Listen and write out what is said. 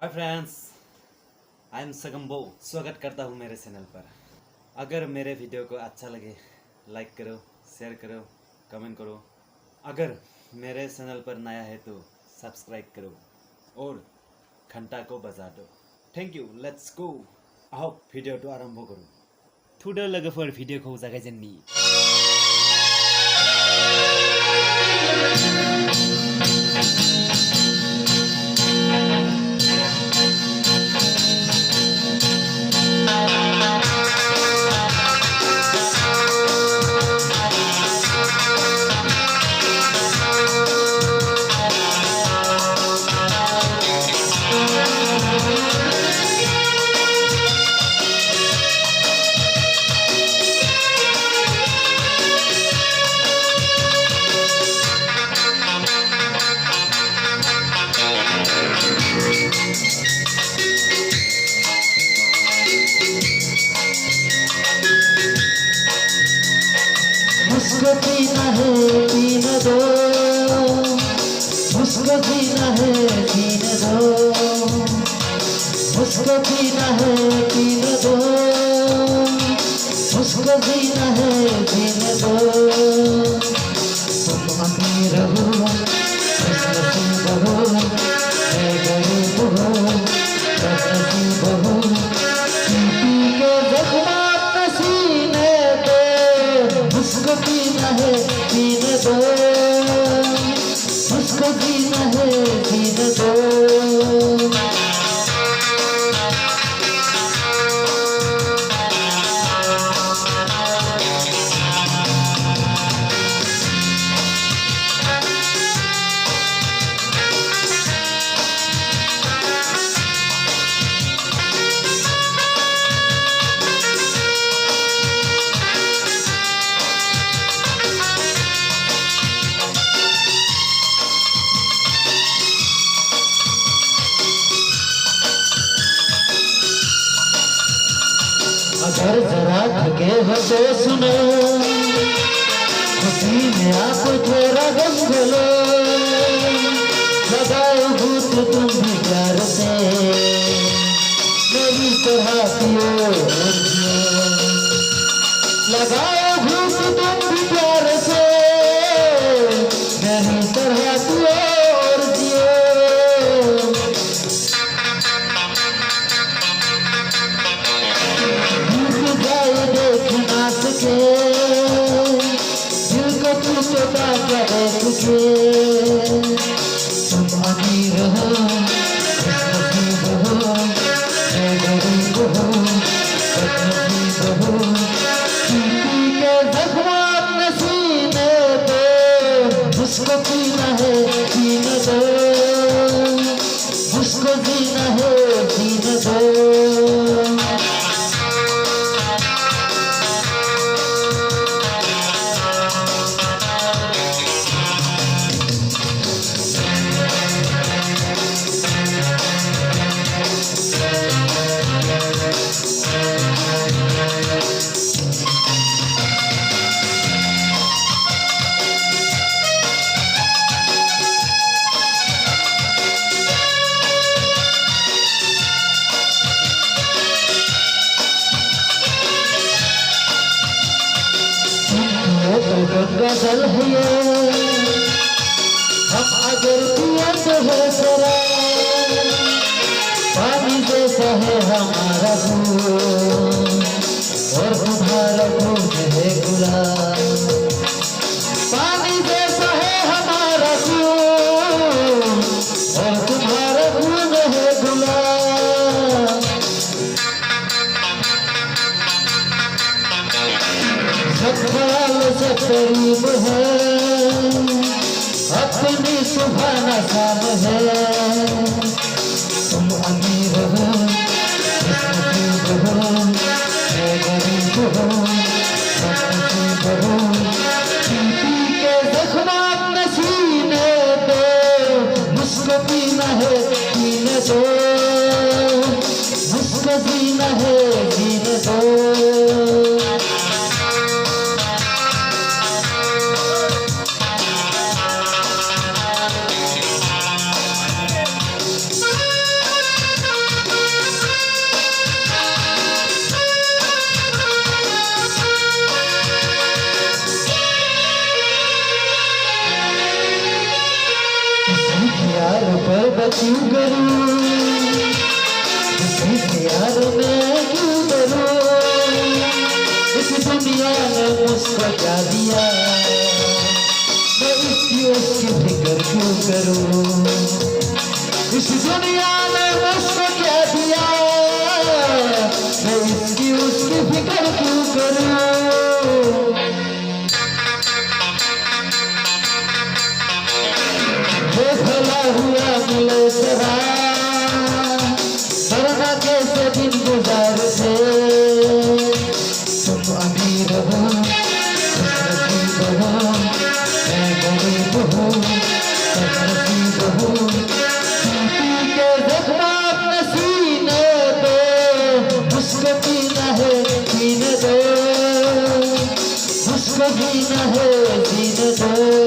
Hi friends, I am सगम्बो। स्वागत करता हूँ मेरे चैनल पर। अगर मेरे वीडियो को अच्छा लगे लाइक करो, शेयर करो, कमेंट करो। अगर मेरे चैनल पर नया है तो सब्सक्राइब करो और घंटा को बजा दो। Thank you, let's go. आओ भिडियो तो आरम्भ करो। थुदो लोगोफोर भिडियोखौ जागायजेननि। मुझको जीना है जीने दो, मुझको जीना है जीने दो, मुझको जीना है जीने दो, मुझको जीना है जीने दो। तुम अमीर हो, खुशनसीब हो, मैं गरीब हो, बदनसीब हो, पी के जख्मात सीने पे मुझको जीना है जीने दो, मुझको जीना है जीने दो। अगर जरा थके हो तो सुनो, खुशी में आप थोड़ा गम बोलो, लगाओ भूत तुम भी प्यार से, मेरी तरह पियो और जियो। लगाओ भूत तुम भी प्यार से, मेरी तरह पियो और जियो। देखना सके दिल को तू छोटा करे सके। तुम अमीर हो, खुशनसीब हो, मैं गरीब हो, बदनसीब हो, पी के जख्मात सीने पे मुझको जीना है जीने दो, मुझको जीना है जीने दो। गंगा जल है ये, हम अगर पिया तो है जरा, पानी जैसा है हमारा खून और तुम्हारा खून है गुलाब। पानी जैसा है हमारा खून और तुम्हारा खून है गुलाब। सब ख्याल से करीब है, अपनी सुबह शाम है। तुम अमीर हो, खुशनसीब हो, मैं गरीब हो, बदनसीब हो, पी के जख्मात सीने पे मुझको पीना है पीने दो, मुझको जीना है जीने दो। उसको क्या दिया, मैं इसकी उसकी फिक्र क्यों करूं, इस दुनिया में उसको क्या दिया, मैं इसकी उसकी फिक्र क्यों करूं। ये भला हुआ मिले तेरा, वरना कैसे दिन गुजारते, तुम अमीर हो नसीब हो, मैं गरीब हूँ नसीब हूँ, पी के जख्म अपने सीने दो, उसको पीना है पीने दो, उसको जीना है जीने दो।